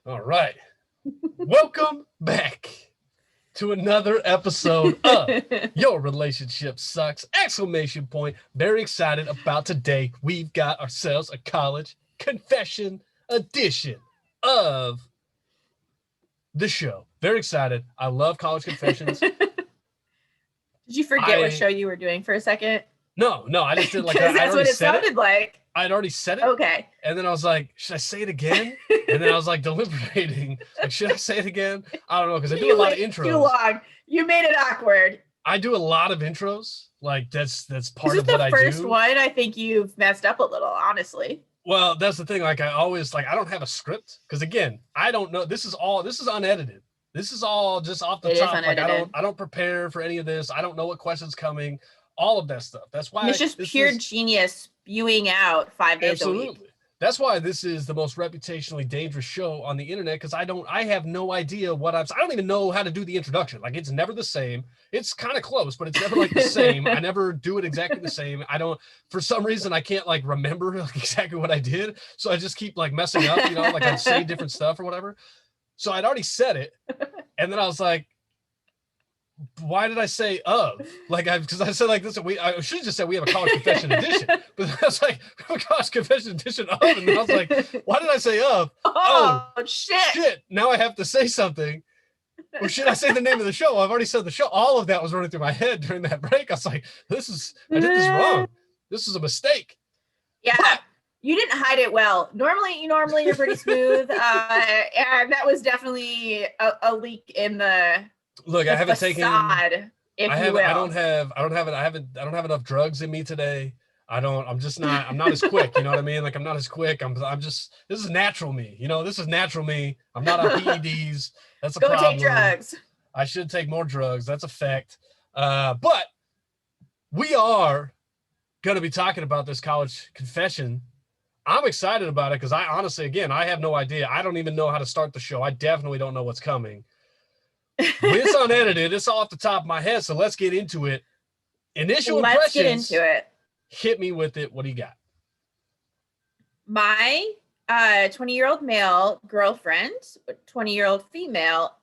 All right. Welcome back to another episode of Your Relationship Sucks! Exclamation point. Very excited about today. We've got ourselves a college confession edition of the show. Very excited. I love college confessions. Did you forget what show you were doing for a second? No, I just did like that's what it sounded like. I'd already said it. Okay. And then I was like, should I say it again? And then I was like deliberating. Like, should I say it again? I don't know, because I do a lot of intros. Too long. You made it awkward. I do a lot of intros. Like that's part of what I do. This is the first one I think you've messed up a little, honestly. Well, that's the thing. Like I always I don't have a script because again, I don't know. This is unedited. This is all just off the top. Like I don't prepare for any of this. I don't know what question's coming. All of that stuff. That's why it's just pure genius spewing out 5 days a week. That's why this is the most reputationally dangerous show on the internet, because I have no idea I don't even know how to do the introduction. Like it's never the same. It's kind of close, but it's never like the same. I never do it exactly the same. For some reason, I can't like remember like exactly what I did. So I just keep like messing up, like I'd say different stuff or whatever. So I'd already said it. And then I was like, why did I say of? Because I said like this, I should have just said we have a college confession edition, but I was like, we have a college confession edition of, and then I was like, why did I say of? Oh shit! Now I have to say something. Or should I say the name of the show? I've already said the show. All of that was running through my head during that break. I was like, I did this wrong. This is a mistake. Yeah. But you didn't hide it well. Normally you're pretty smooth. And that was definitely a leak in the look. I haven't facade, taken. I don't have enough drugs in me today. I'm not as quick. You know what I mean? Like I'm not as quick. This is natural me. This is natural me. I'm not on PEDs. That's a problem. Go take drugs. I should take more drugs. That's a fact. But we are going to be talking about this college confession. I'm excited about it because I honestly, again, I have no idea. I don't even know how to start the show. I definitely don't know what's coming. It's unedited. It's off the top of my head. So let's get into it. Initial impressions. Let's get into it. Hit me with it. What do you got? My 20-year-old male girlfriend, 20-year-old female,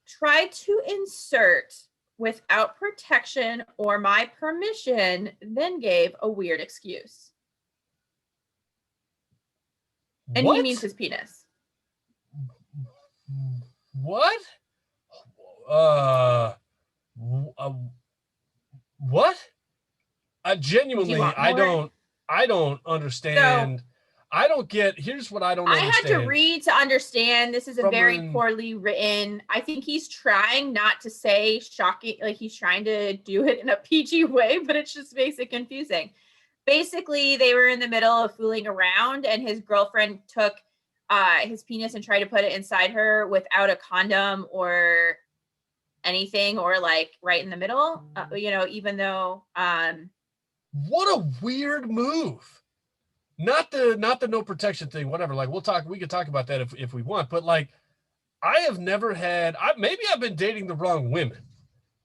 tried to insert without protection or my permission, then gave a weird excuse. And what? He means his penis. What? What? Genuinely, I don't understand. So, I don't get. Here's what I don't understand. I had to read to understand. This is a very poorly written. I think he's trying not to say shocking, like he's trying to do it in a PG way, but it's just makes it confusing. Basically, they were in the middle of fooling around, and his girlfriend took his penis and tried to put it inside her without a condom or anything, or like right in the middle. Even though. What a weird move. Not the no protection thing, whatever. Like we could talk about that if we want, but like I have never had, maybe I've been dating the wrong women.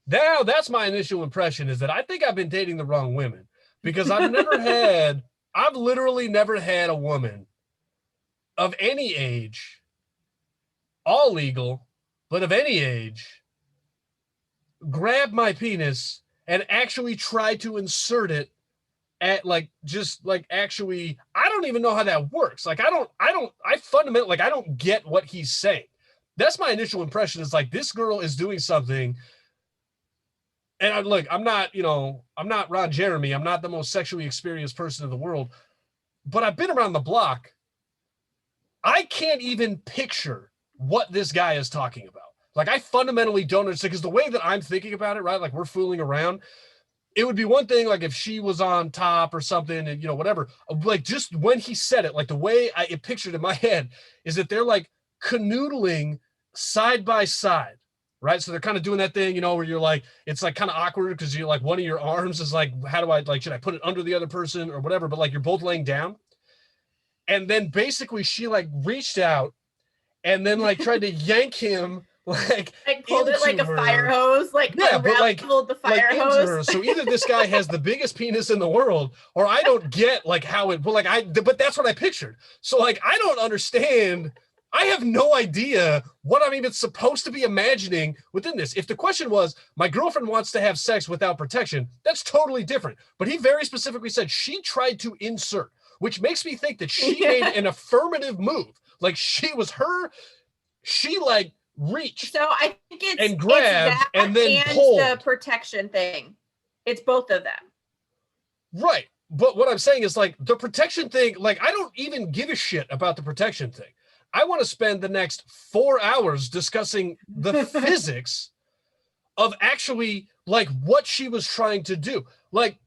Now that's my initial impression, is that I think I've been dating the wrong women, because I've literally never had a woman of any age, all legal, but of any age, grab my penis and actually try to insert it at actually, I don't even know how that works. Like, I fundamentally, like, I don't get what he's saying. That's my initial impression, is like, this girl is doing something. And I'm not Ron Jeremy. I'm not the most sexually experienced person in the world, but I've been around the block. I can't even picture what this guy is talking about. Like, I fundamentally don't understand, because the way that I'm thinking about it, right? Like, we're fooling around. It would be one thing, like, if she was on top or something and, whatever. Like, just when he said it, like, the way I pictured in my head is that they're, like, canoodling side by side, right? So they're kind of doing that thing, where you're, like, it's, like, kind of awkward because you're, like, one of your arms is, like, how do I, like, should I put it under the other person or whatever? But, like, you're both laying down. And then basically she, like, reached out and then, like, tried to yank him, like pulled it like a fire hose, like unraveled the fire hose. So either this guy has the biggest penis in the world, or I don't get like how it. But that's what I pictured. So like I don't understand I have no idea what I'm even supposed to be imagining within this. If the question was, my girlfriend wants to have sex without protection, that's totally different. But he very specifically said she tried to insert, which makes me think that she made an affirmative move. Like she like reached. So I think it's and grabbed and then pulled. The protection thing. It's both of them. Right. But what I'm saying is like the protection thing, like I don't even give a shit about the protection thing. I want to spend the next 4 hours discussing the physics of actually like what she was trying to do. Like,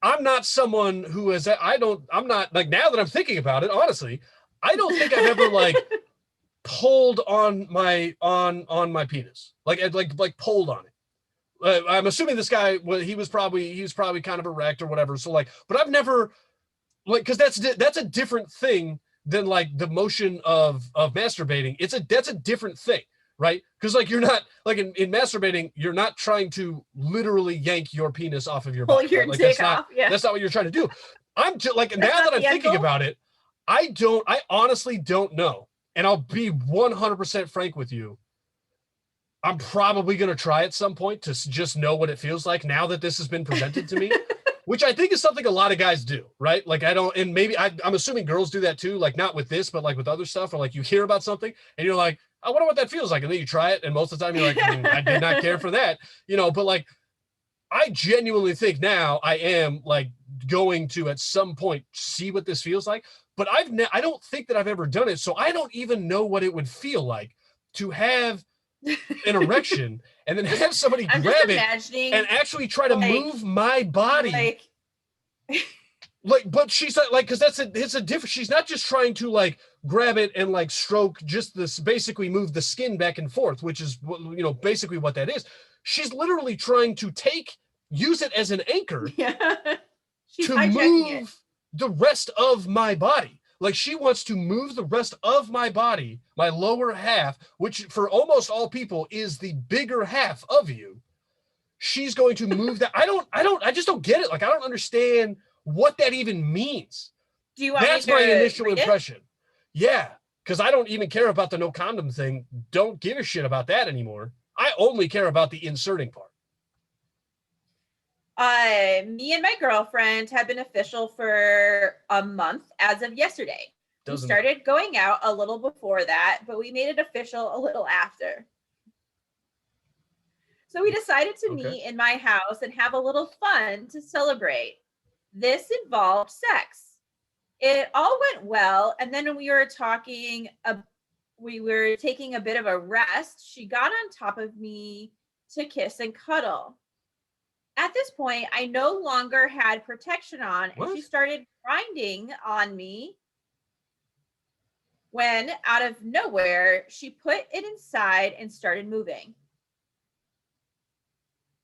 I'm not someone who is, I'm not like, now that I'm thinking about it, honestly, I don't think I've ever like pulled on my penis, like pulled on it. I'm assuming this guy, he was probably kind of erect or whatever. So like, but I've never like, cause that's a different thing than like the motion of masturbating. That's a different thing, right? Because like you're not like in masturbating, you're not trying to literally yank your penis off of your body. Pull your like, dick off. Yeah. That's not what you're trying to do. I'm just like, now that I'm thinking about it, I honestly don't know. And I'll be 100% frank with you. I'm probably going to try at some point to just know what it feels like now that this has been presented to me. Which I think is something a lot of guys do, right? Like I don't, and maybe I'm assuming girls do that too, like not with this, but like with other stuff, or like you hear about something and you're like, I wonder what that feels like. And then you try it. And most of the time you're like, I did not care for that, but like, I genuinely think now I am like going to at some point see what this feels like, but I don't think that I've ever done it. So I don't even know what it would feel like to have an erection and then have somebody grab it and actually try to move my body. Like, but she's like, because it's a different, she's not just trying to like grab it and like stroke just this, basically move the skin back and forth, which is, basically what that is. She's literally trying to use it as an anchor to move the rest of my body. Like she wants to move the rest of my body, my lower half, which for almost all people is the bigger half of you. She's going to move that. I just don't get it. Like, I don't understand what that even means. Do you want That's my initial impression. Yeah. Cause I don't even care about the no condom thing. Don't give a shit about that anymore. I only care about the inserting part. Me and my girlfriend have been official for a month as of yesterday. We started going out a little before that, but we made it official a little after. So we decided to meet in my house and have a little fun to celebrate. This involved sex. It all went well, and then when we were talking, we were taking a bit of a rest. She got on top of me to kiss and cuddle. At this point, I no longer had protection on, and she started grinding on me when, out of nowhere, she put it inside and started moving.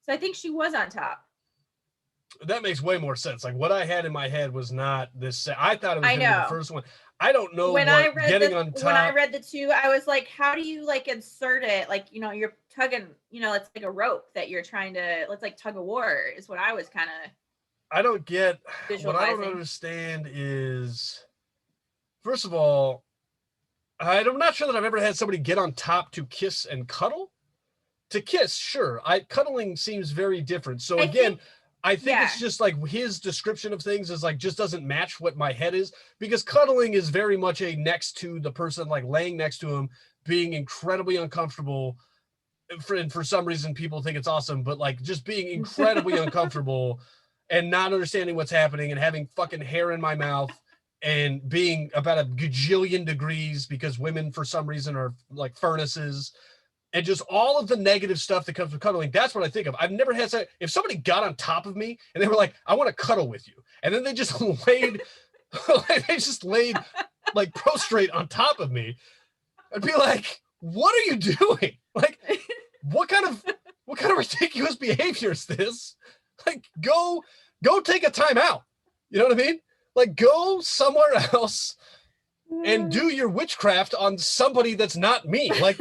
So I think she was on top. That makes way more sense. Like what I had in my head was not this. I thought it was going to be the first one. I don't know when I read the two, I was like, how do you like insert it? Like, you're tugging, it's like a rope that you're trying to, let's like tug of war is what I was kind of. I don't get, what I don't understand is, first of all, I'm not sure that I've ever had somebody get on top to kiss and cuddle. To kiss, sure. Cuddling seems very different. So again, I think it's just like his description of things is like just doesn't match what my head is, because cuddling is very much a next to the person, like laying next to him, being incredibly uncomfortable. And for some reason, people think it's awesome, but like just being incredibly uncomfortable and not understanding what's happening and having fucking hair in my mouth and being about a gajillion degrees because women for some reason are like furnaces. And just all of the negative stuff that comes with cuddling, that's what I think of. I've never had sex. If somebody got on top of me and they were like, I want to cuddle with you. And then they just laid like prostrate on top of me. I'd be like, what are you doing? Like, what kind of ridiculous behavior is this? Like, go take a time out. You know what I mean? Like, go somewhere else and do your witchcraft on somebody that's not me. Like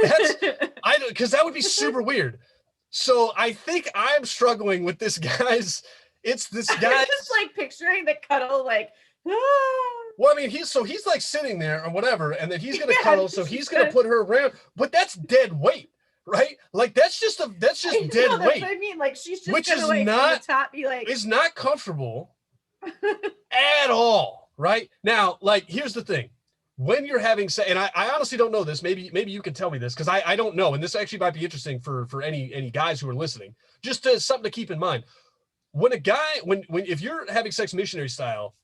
because that would be super weird. So I think I'm struggling with this guy's. It's this guy. Just like picturing the cuddle, like. Well, I mean, he's like sitting there or whatever, and then he's gonna cuddle, so he's gonna put her around, but that's dead weight, right? Like that's just dead weight. I mean, like she's just which gonna, is like, not from the top be like, is not comfortable at all, right? Now, like, here's the thing. When you're having sex, and I honestly don't know this, maybe you can tell me this, because I don't know, and this actually might be interesting for any guys who are listening, just as something to keep in mind. When a guy, when if you're having sex missionary style,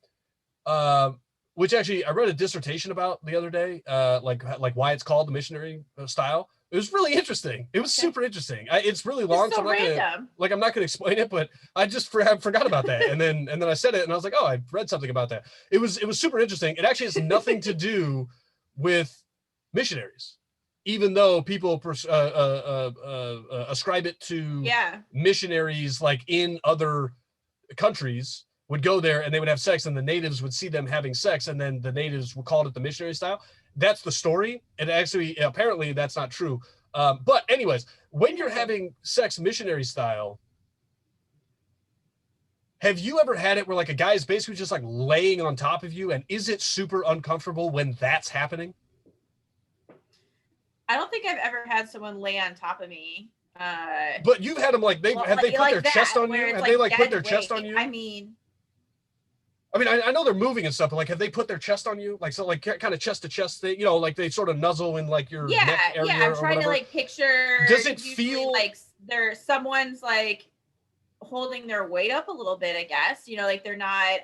which actually I read a dissertation about the other day, like why it's called the missionary style. It was really interesting. It was super interesting. It's really long, so I'm not gonna explain it, but I just forgot about that, and then I said it, and I was like, oh, I read something about that. It was super interesting. It actually has nothing to do with missionaries, even though people ascribe it to missionaries, like in other countries would go there and they would have sex, and the natives would see them having sex, and then the natives would call it the missionary style. That's the story. And actually, apparently that's not true. But anyways, when you're having sex missionary style, have you ever had it where like a guy is basically just like laying on top of you, and is it super uncomfortable when that's happening? I don't think I've ever had someone lay on top of me. But you've had them like they put their chest on you? Have they like put their chest on you? I mean, I know they're moving and stuff, but like, have they put their chest on you? Like, so like kind of chest to chest thing, you know, like they sort of nuzzle in like your neck area. Yeah, I'm trying to like picture. Does it feel like someone's like holding their weight up a little bit, I guess, you know, like they're not.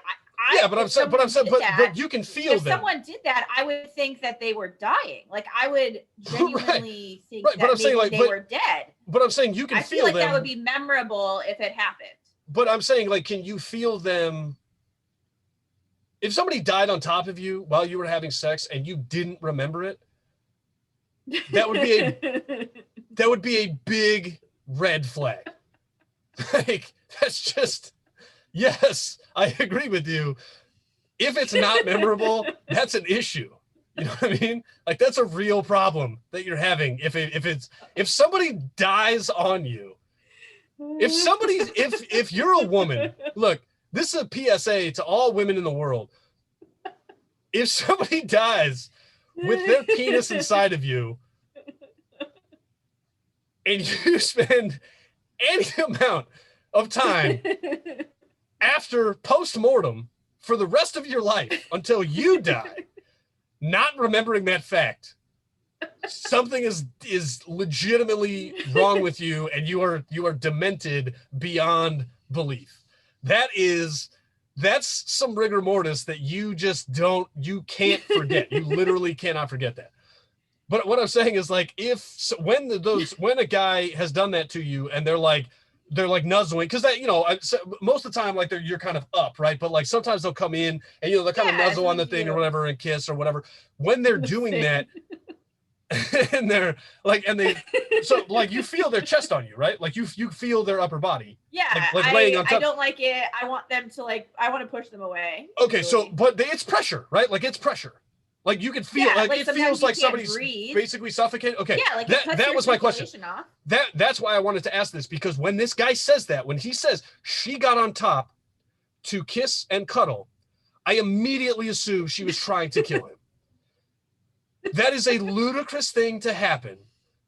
But you can feel if someone did that, I would think that they were dying. Like I would genuinely think that maybe they were dead. But I'm saying you can feel them. I feel like that would be memorable if it happened. But I'm saying, like, can you feel them? If somebody died on top of you while you were having sex and you didn't remember it, that would be a big red flag. Like, that's just, yes, I agree with you. If it's not memorable, that's an issue. You know what I mean? Like, that's a real problem that you're having. If somebody dies on you, if you're a woman, look, this is a PSA to all women in the world. If somebody dies with their penis inside of you, and you spend any amount of time after post-mortem for the rest of your life until you die, not remembering that fact, something is legitimately wrong with you, and you are demented beyond belief. That's some rigor mortis that you can't forget. You literally cannot forget that. But what I'm saying is, like, when a guy has done that to you and they're like nuzzling, because that, you know, most of the time, like, you're kind of up, right? But like sometimes they'll come in and, you know, they'll kind of nuzzle on the thing or whatever and kiss or whatever. When they're doing that, and they're like, so like you feel their chest on you, right? Like you feel their upper body. Yeah, like laying on top. I don't like it. I want them to I want to push them away. Okay, so but it's pressure, right? Like it's pressure. Like you can feel like it feels like somebody's basically suffocating. Okay, yeah, like that was my question. That's why I wanted to ask this, because when this guy says that, when he says she got on top to kiss and cuddle, I immediately assume she was trying to kill him. That is a ludicrous thing to happen,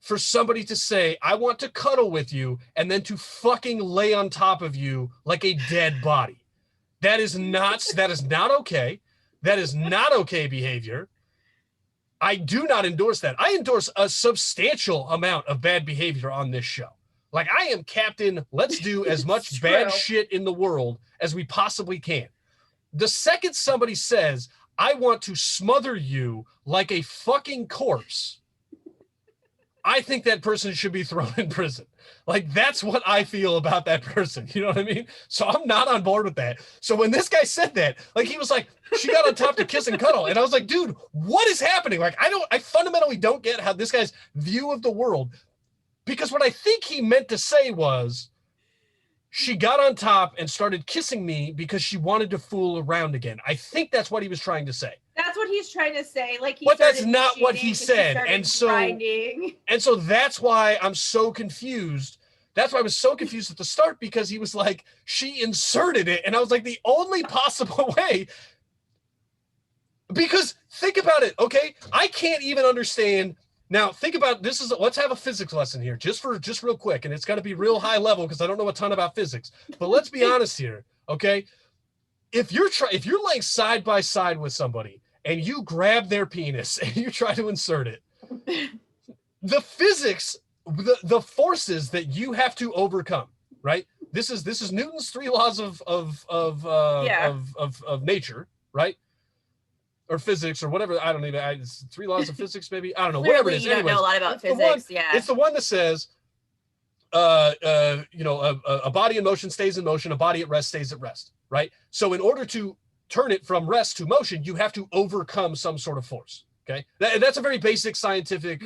for somebody to say, I want to cuddle with you, and then to fucking lay on top of you like a dead body. That is not okay. That is not okay behavior. I do not endorse that. I endorse a substantial amount of bad behavior on this show. Like, I am Captain, let's do as much bad shit in the world as we possibly can. The second somebody says, I want to smother you like a fucking corpse, I think that person should be thrown in prison. Like, that's what I feel about that person. You know what I mean? So I'm not on board with that. So when this guy said that, like, he was like, she got on top to kiss and cuddle. And I was like, dude, what is happening? Like, I fundamentally don't get how this guy's view of the world, because what I think he meant to say was, she got on top and started kissing me because she wanted to fool around again. I think that's what he was trying to say. That's what he's trying to say. Like, but that's not what he said. And so that's why I'm so confused. That's why I was so confused at the start, because he was like, she inserted it. And I was like, the only possible way. Because think about it, okay? I can't even understand. Now, think about this. Let's have a physics lesson here, just real quick, and it's got to be real high level because I don't know a ton about physics. But let's be honest here, okay? If you're laying side by side with somebody and you grab their penis and you try to insert it, the physics, the forces that you have to overcome, right? This is Newton's 3 laws of nature, right? Or physics or whatever. I don't even. It's 3 laws of physics, maybe. I don't know. Clearly, whatever it is. You don't know a lot about physics. It's the one that says, a body in motion stays in motion. A body at rest stays at rest. Right. So in order to turn it from rest to motion, you have to overcome some sort of force. Okay. That's a very basic scientific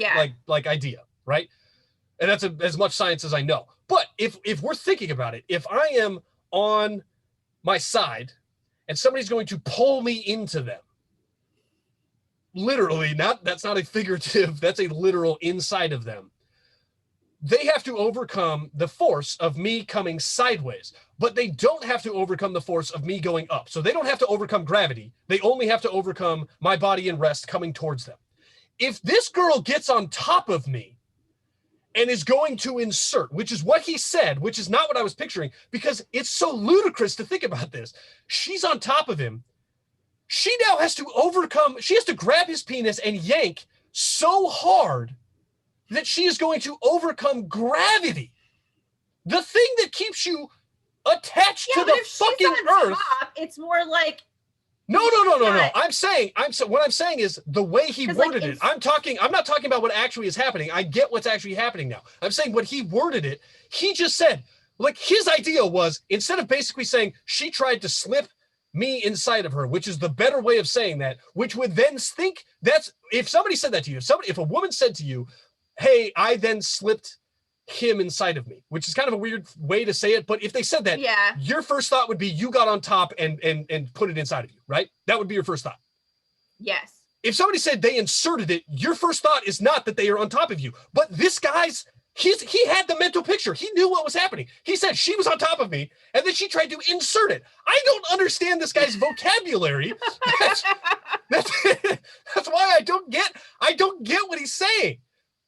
like idea, right? And that's as much science as I know. But if we're thinking about it, if I am on my side and somebody's going to pull me into them, literally, that's not a figurative, that's a literal inside of them, they have to overcome the force of me coming sideways, but they don't have to overcome the force of me going up. So they don't have to overcome gravity. They only have to overcome my body in rest coming towards them. If this girl gets on top of me and is going to insert, which is what he said, which is not what I was picturing, because it's so ludicrous to think about this. She's on top of him. She now has to overcome, she has to grab his penis and yank so hard that she is going to overcome gravity. The thing that keeps you attached to the fucking earth. Top, it's more like. No. What I'm saying is the way he worded it. I'm not talking about what actually is happening. I get what's actually happening now. I'm saying what he worded it. He just said, like, his idea was, instead of basically saying she tried to slip me inside of her, which is the better way of saying that, which would then think that's, if somebody said that to you, if a woman said to you, hey, I then slipped him inside of me, which is kind of a weird way to say it, but if they said that, your first thought would be you got on top and put it inside of you, right? That would be your first thought. Yes. If somebody said they inserted it, your first thought is not that they are on top of you, but this guy's, he had the mental picture. He knew what was happening. He said she was on top of me, and then she tried to insert it. I don't understand this guy's vocabulary. That's why I don't get what he's saying.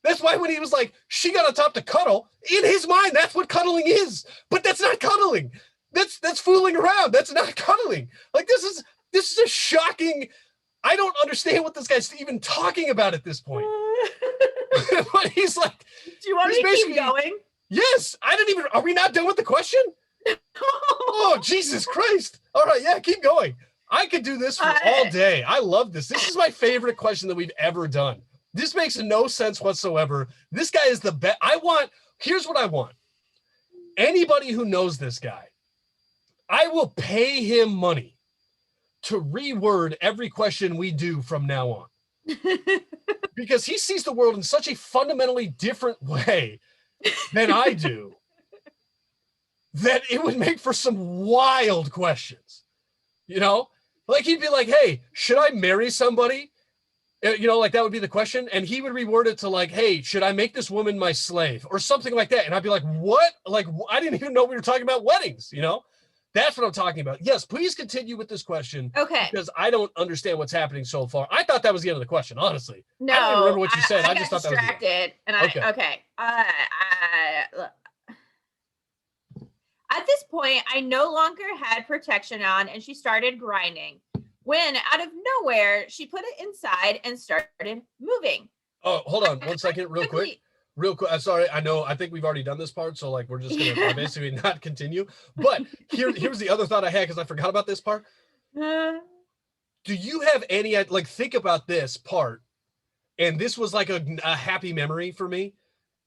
That's why when he was like, she got on top to cuddle, in his mind, that's what cuddling is. But that's not cuddling. That's fooling around. That's not cuddling. Like, this is a shocking. I don't understand what this guy's even talking about at this point. But he's like, do you want me to keep going? Yes. Are we not done with the question? Oh, Jesus Christ. All right. Yeah, keep going. I could do this for all day. I love this. This is my favorite question that we've ever done. This makes no sense whatsoever. This guy is the best. Here's what I want. Anybody who knows this guy, I will pay him money to reword every question we do from now on. Because he sees the world in such a fundamentally different way than I do, that it would make for some wild questions. You know? Like, he'd be like, hey, should I marry somebody? You know, like, that would be the question. And he would reword it to like, hey, should I make this woman my slave? Or something like that. And I'd be like, what? Like, I didn't even know we were talking about weddings, you know? That's what I'm talking about. Yes, please continue with this question. Okay. Because I don't understand what's happening so far. I thought that was the end of the question, honestly. No. I don't even remember what you said. I just thought distracted, that was it. Okay. Look. At this point, I no longer had protection on, and she started grinding. When, out of nowhere, she put it inside and started moving. Oh, hold on 1 second, real quick. I'm sorry. I think we've already done this part, so like we're just gonna basically not continue. But here's the other thought I had, because I forgot about this part. Do you have any, like, think about this part? And this was like a happy memory for me.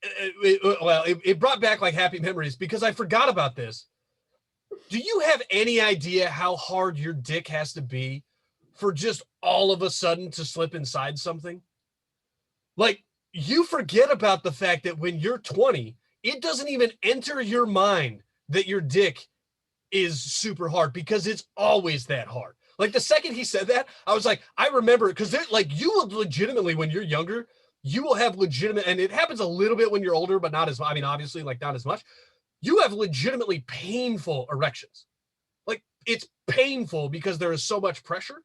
It brought back like happy memories because I forgot about this. Do you have any idea how hard your dick has to be for just all of a sudden to slip inside something? Like, you forget about the fact that when you're 20, it doesn't even enter your mind that your dick is super hard, because it's always that hard. Like, the second he said that, I was like, I remember, because like, you will legitimately, when you're younger, you will have legitimate, and it happens a little bit when you're older, but not as, I mean, obviously, like, not as much. You have legitimately painful erections. Like, it's painful because there is so much pressure.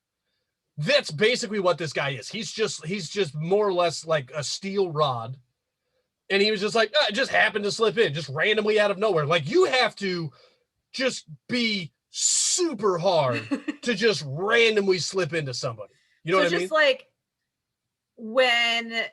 That's basically what this guy is. He's just more or less like a steel rod. And he was just like, it just happened to slip in, just randomly out of nowhere. Like, you have to just be super hard to just randomly slip into somebody. You know what I mean? Just like when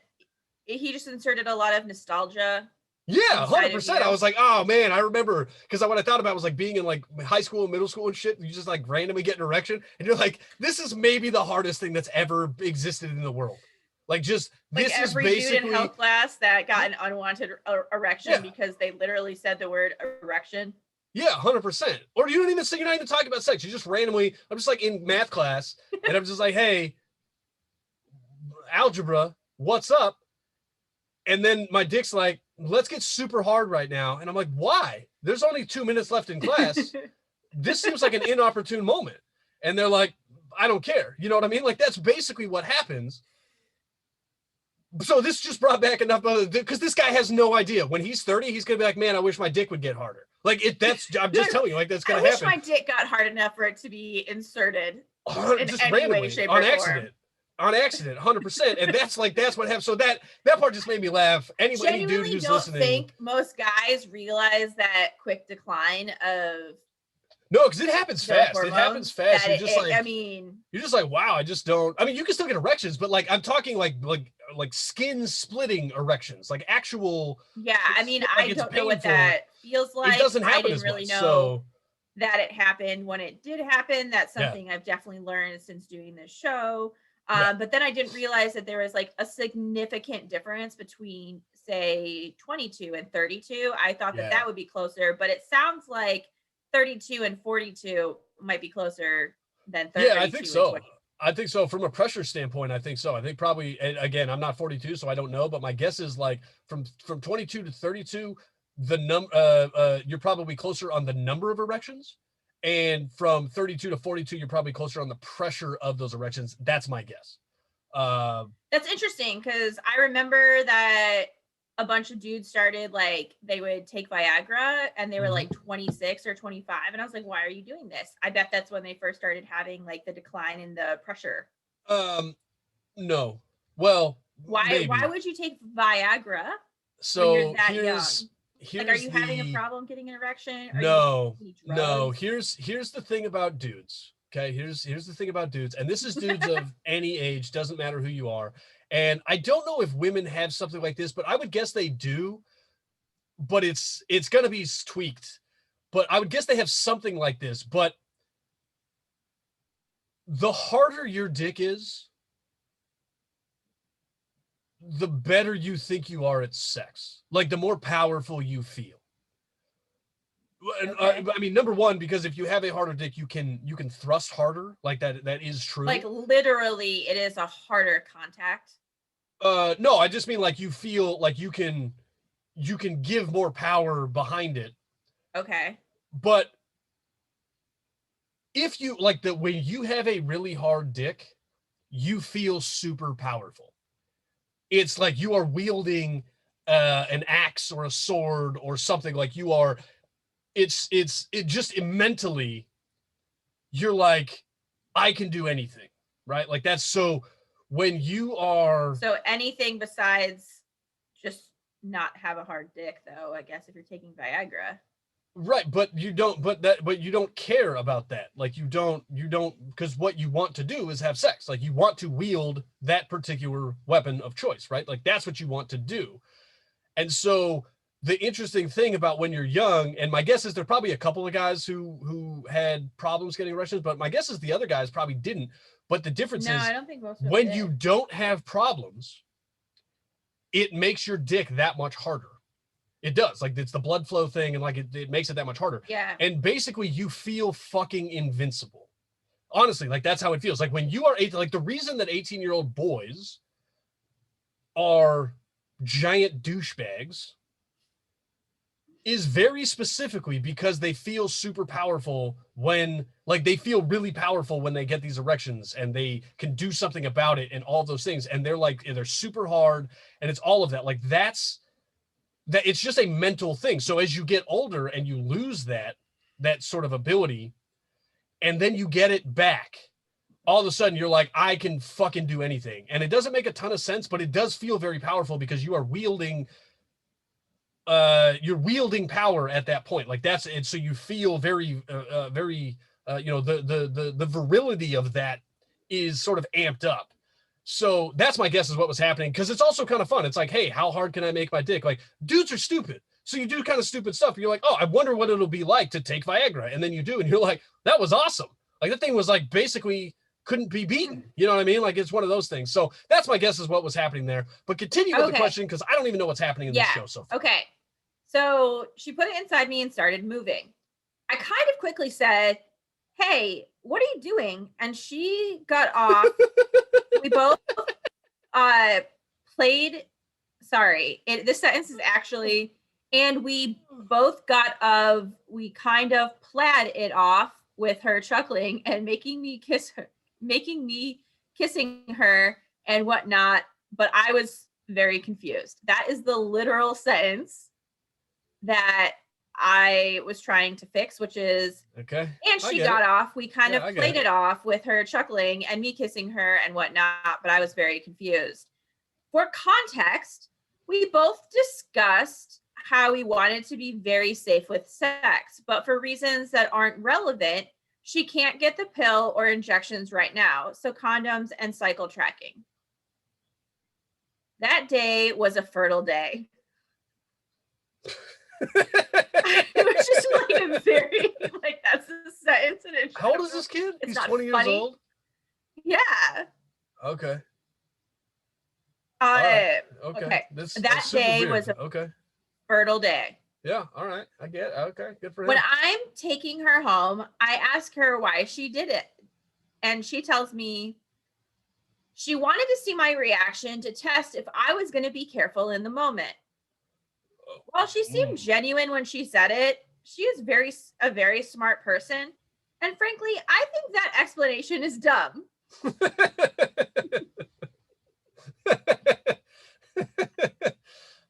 he just inserted a lot of nostalgia. Yeah, 100%. I was like, oh man, I remember, because what I thought about was like being in like high school and middle school and shit. You just like randomly get an erection, and you're like, this is maybe the hardest thing that's ever existed in the world. Like, just like this every is basically dude in health class that got an unwanted erection because they literally said the word erection. Yeah, 100%. Or you're not even talking about sex. You just randomly, I'm just like in math class, and I'm just like, hey, algebra, what's up? And then my dick's like, let's get super hard right now. And I'm like, why? There's only 2 minutes left in class. This seems like an inopportune moment. And they're like, I don't care. You know what I mean? Like, that's basically what happens. So this just brought back enough, because this guy has no idea. When he's 30, he's going to be like, man, I wish my dick would get harder. Like, I'm just telling you, like, that's going to happen. I wish my dick got hard enough for it to be inserted in just any randomly, way, shape, or form. On accident, 100%. And that's what happened. So that part just made me laugh. Any dude who's listening. I think most guys realize that quick decline of. No, because it happens fast. It happens fast. You're just like, wow, I just don't. I mean, you can still get erections, but like, I'm talking like skin splitting erections, like actual. Yeah, I mean, I don't know what that feels like. It doesn't happen. I didn't really know that it happened when it did happen. That's something I've definitely learned since doing this show. But then I didn't realize that there was like a significant difference between, say, 22 and 32. I thought that would be closer, but it sounds like 32 and 42 might be closer than 32. Yeah, I think so. I think so. From a pressure standpoint, I think so. I think probably, and again, I'm not 42, so I don't know, but my guess is like from 22 to 32, you're probably closer on the number of erections. And from 32 to 42, you're probably closer on the pressure of those erections. That's my guess. That's interesting, because I remember that a bunch of dudes started, like, they would take Viagra and they were like 26 or 25. And I was like, why are you doing this? I bet that's when they first started having like the decline in the pressure. No. Well, why would you take Viagra when you're that young? Like, are you having a problem getting an erection? No. Here's the thing about dudes. Okay, here's the thing about dudes, and this is dudes of any age, doesn't matter who you are. And I don't know if women have something like this, but I would guess they do. But it's gonna be tweaked. But I would guess they have something like this. But the harder your dick is, the better you think you are at sex. Like, the more powerful you feel. Okay. I mean, number one, because if you have a harder dick, you can thrust harder. Like, that is true. Like, literally, it is a harder contact. No, I just mean like you feel like you can give more power behind it. Okay. But if you like when you have a really hard dick, you feel super powerful. It's like you are wielding an axe or a sword or something. Like, you are. It just mentally, you're like, I can do anything, right? Like, that's so. When you are anything besides just not have a hard dick, though, I guess, if you're taking Viagra. Right, but you don't care about that. Like, you don't, because what you want to do is have sex. Like, you want to wield that particular weapon of choice, right? Like, that's what you want to do. And so the interesting thing about when you're young, and my guess is there are probably a couple of guys who had problems getting erections, but my guess is the other guys probably didn't. But the difference is, I don't think most of when you don't have problems, it makes your dick that much harder. It does. Like, it's the blood flow thing, and like it makes it that much harder. Yeah. And basically, you feel fucking invincible. Honestly, like, that's how it feels. Like, when you are 18, like, the reason that 18-year-old boys are giant douchebags is very specifically because they feel super powerful when, like, they feel really powerful when they get these erections and they can do something about it and all those things. And they're super hard, and it's all of that. Like, that it's just a mental thing. So as you get older and you lose that sort of ability, and then you get it back, all of a sudden you're like, I can fucking do anything. And it doesn't make a ton of sense, but it does feel very powerful because you are wielding you're wielding power at that point. Like that's it. So you feel very the virility of that is sort of amped up. So that's my guess is what was happening, because it's also kind of fun. It's like, hey, how hard can I make my dick? Like, dudes are stupid. So you do kind of stupid stuff. You're like, oh, I wonder what it'll be like to take Viagra. And then you do, and you're like, that was awesome. Like that thing was like basically couldn't be beaten. You know what I mean? Like it's one of those things. So that's my guess is what was happening there. But continue with the question, because I don't even know what's happening in this show so far. Okay. So she put it inside me and started moving. I kind of quickly said, hey, what are you doing? And she got off. We both played, sorry, this sentence is actually, and we both we kind of plaid it off with her chuckling and making me kissing her and whatnot. But I was very confused. That is the literal sentence that I was trying to fix, which is, okay. And she got off. We kind of played it off with her chuckling and me kissing her and whatnot, but I was very confused. For context, we both discussed how we wanted to be very safe with sex, but for reasons that aren't relevant, she can't get the pill or injections right now, so condoms and cycle tracking. That day was a fertile day. I was just like a very, like, that's a sentence. And how old is this kid? He's 20 years old? Yeah. Okay. Okay. That day was a fertile day. Yeah, all right. I get it. Okay, good for him. When I'm taking her home, I ask her why she did it. And she tells me she wanted to see my reaction to test if I was going to be careful in the moment. While she seemed genuine when she said it, she is a very smart person. And frankly, I think that explanation is dumb.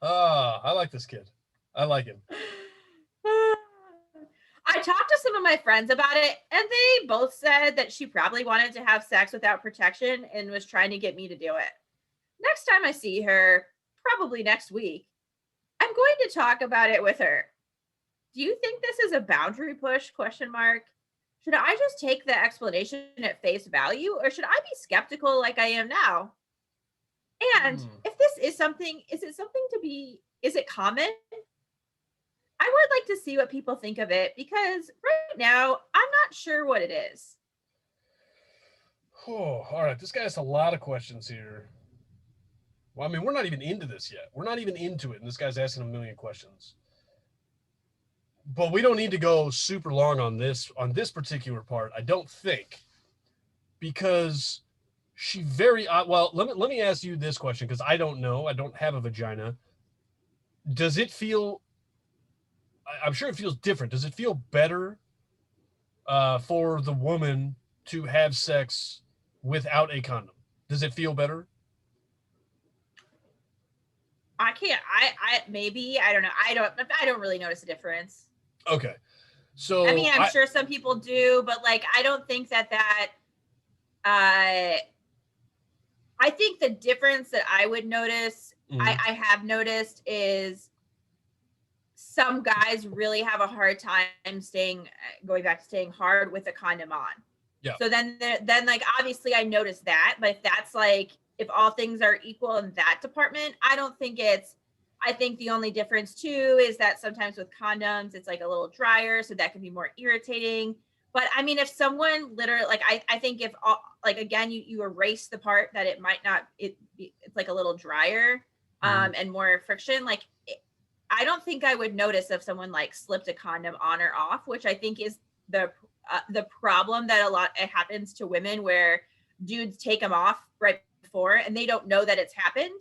I like this kid. I like him. I talked to some of my friends about it, and they both said that she probably wanted to have sex without protection and was trying to get me to do it. Next time I see her, probably next week, I'm going to talk about it with her. Do you think this is a boundary push? ? Should I just take the explanation at face value, or should I be skeptical like I am now? And if this is something, is it common? I would like to see what people think of it, because right now I'm not sure what it is. Oh, all right. This guy has a lot of questions here. Well, I mean, we're not even into this yet. We're not even into it, and this guy's asking a million questions. But we don't need to go super long on this particular part, I don't think, because she very well. Let me ask you this question, because I don't know. I don't have a vagina. Does it feel? I'm sure it feels different. Does it feel better for the woman to have sex without a condom? Does it feel better? I can't. Maybe, I don't know. I don't really notice a difference. Okay. So I mean, I'm sure some people do, but like, I don't think that I think the difference that I would notice, I have noticed, is some guys really have a hard time going back to staying hard with a condom on. Yeah. So then like, obviously I noticed that, but if that's like, if all things are equal in that department, I think the only difference too is that sometimes with condoms, it's like a little drier, so that can be more irritating. But I mean, if someone literally, like, I think if all, like, again, you erase the part that it might not, it's like a little drier, and more friction. Like, I don't think I would notice if someone like slipped a condom on or off, which I think is the problem that it happens to women, where dudes take them off right before and they don't know that it's happened.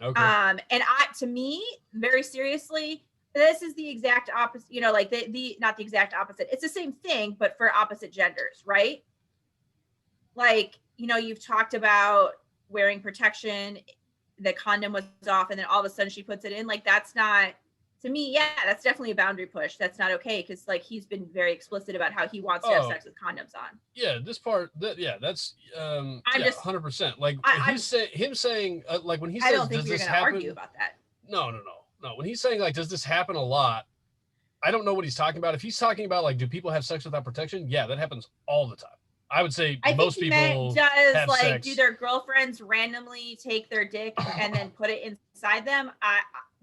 Okay. And to me, very seriously, this is the exact opposite, like not the exact opposite. It's the same thing, but for opposite genders, right? Like, you've talked about wearing protection, the condom was off, and then all of a sudden she puts it in. Like, that's not To me, yeah, that's definitely a boundary push. That's not okay because like he's been very explicit about how he wants to have sex with condoms on. Yeah, this part, that's I'm yeah, just 100%. Like I'm him saying like when he I don't says, think "Does we're this gonna argue happen?" about that. No. When he's saying like, "Does this happen a lot?" I don't know what he's talking about. If he's talking about like, do people have sex without protection? Yeah, that happens all the time. I would say I think most he meant people does have like do sex. their girlfriends randomly take their dick and then put it inside them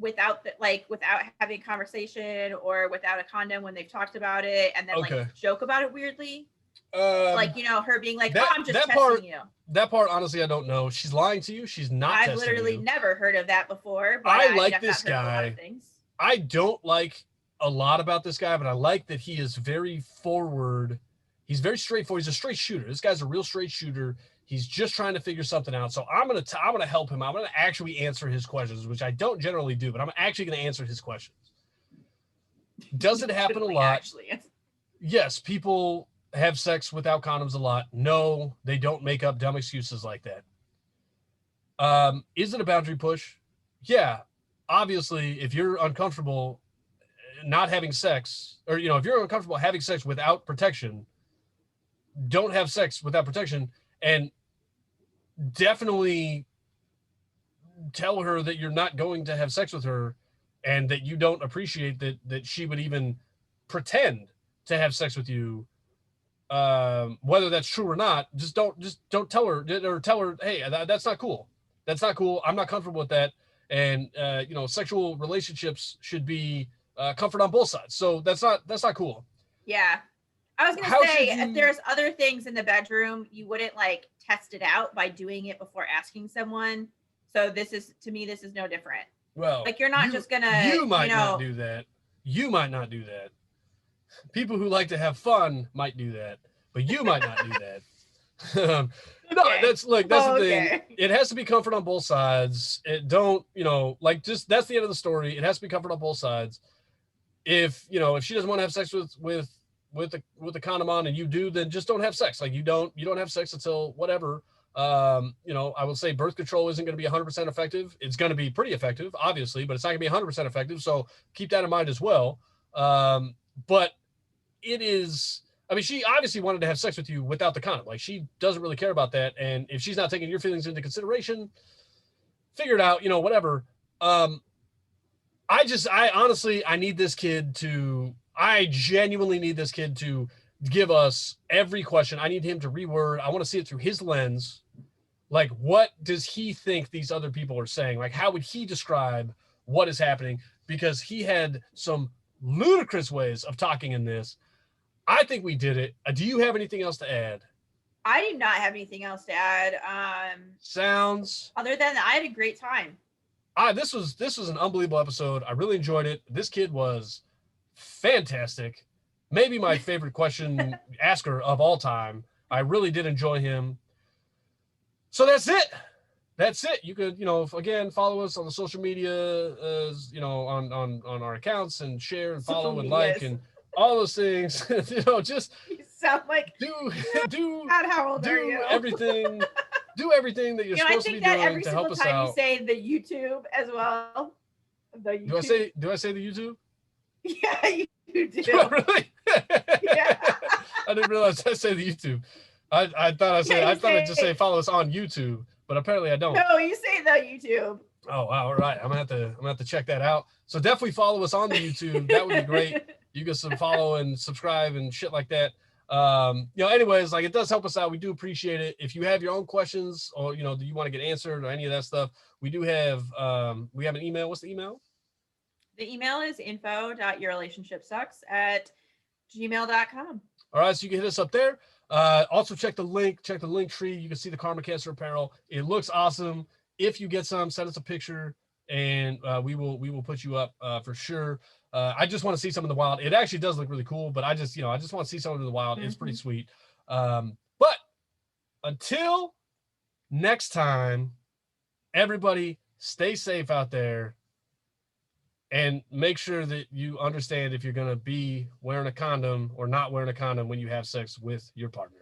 without without having a conversation or without a condom when they've talked about it and then like joke about it weirdly. Like, you know, her being like, "Oh, I'm just testing you." That part, honestly, I don't know. She's lying to you. She's not I've testing literally you. never heard of that before, but I I mean, like I've this not heard of a lot guy. of things. I don't like a lot about this guy, but I like that he is very forward. He's very straightforward. He's a straight shooter. This guy's a real straight shooter. He's just trying to figure something out. So I'm gonna help him. I'm gonna actually answer his questions, which I don't generally do, but I'm actually gonna answer his questions. Does it happen a lot? Yes, people have sex without condoms a lot. No, they don't make up dumb excuses like that. Is it a boundary push? Yeah. Obviously, if you're uncomfortable not having sex, or if you're uncomfortable having sex without protection, don't have sex without protection, and definitely tell her that you're not going to have sex with her and that you don't appreciate that she would even pretend to have sex with you. Whether that's true or not, just don't tell her, or tell her, hey, that's not cool. That's not cool. I'm not comfortable with that. And sexual relationships should be comfort on both sides. So that's not cool. Yeah. I was gonna say, if there's other things in the bedroom, you wouldn't like test it out by doing it before asking someone. So this is no different. Well, like you're not just gonna you might not do that. You might not do that. People who like to have fun might do that, but you might not do that. No, that's the thing. It has to be comfort on both sides. It don't, that's the end of the story. It has to be comfort on both sides. If she doesn't want to have sex with the condom on and you do, then just don't have sex. Like you don't have sex until whatever. I would say birth control isn't going to be 100% effective. It's going to be pretty effective, obviously, but it's not going to be 100% effective. So keep that in mind as well. But it is, I mean, she obviously wanted to have sex with you without the condom. Like she doesn't really care about that. And if she's not taking your feelings into consideration, figure it out, whatever. I honestly, I genuinely need this kid to give us every question. I need him to reword. I want to see it through his lens. Like, what does he think these other people are saying? Like, how would he describe what is happening? Because he had some ludicrous ways of talking in this. I think we did it. Do you have anything else to add? I do not have anything else to add. Sounds. Other than I had a great time. This was an unbelievable episode. I really enjoyed it. This kid was fantastic. Maybe my favorite question asker of all time. I really did enjoy him. So that's it. You could, again, follow us on the social media, on our accounts, and share and follow and like and all those things. Just you sound like God, how old are you? everything. Do everything that you're supposed to be doing to help us out. I think that every single time you say the YouTube as well. The YouTube. Do I say the YouTube? Yeah, you do. Do I really? Yeah. I didn't realize I say the YouTube. I thought I'd just say follow us on YouTube, but apparently I don't. No, you say the YouTube. Oh wow, all right. I'm gonna have to check that out. So definitely follow us on the YouTube. That would be great. You get some follow and subscribe and shit like that. Anyways, like it does help us out. We do appreciate it. If you have your own questions or do you want to get answered or any of that stuff, we do have we have an email. What's the email? The email is info.yourrelationshipsucks@gmail.com. All right, so you can hit us up there. Also check the link tree. You can see the Karma Cancer apparel. It looks awesome. If you get some, send us a picture and we will put you up for sure. I just want to see some of the wild. It actually does look really cool, but I just want to see some of the wild. Mm-hmm. It's pretty sweet. But until next time, everybody stay safe out there and make sure that you understand if you're going to be wearing a condom or not wearing a condom when you have sex with your partner.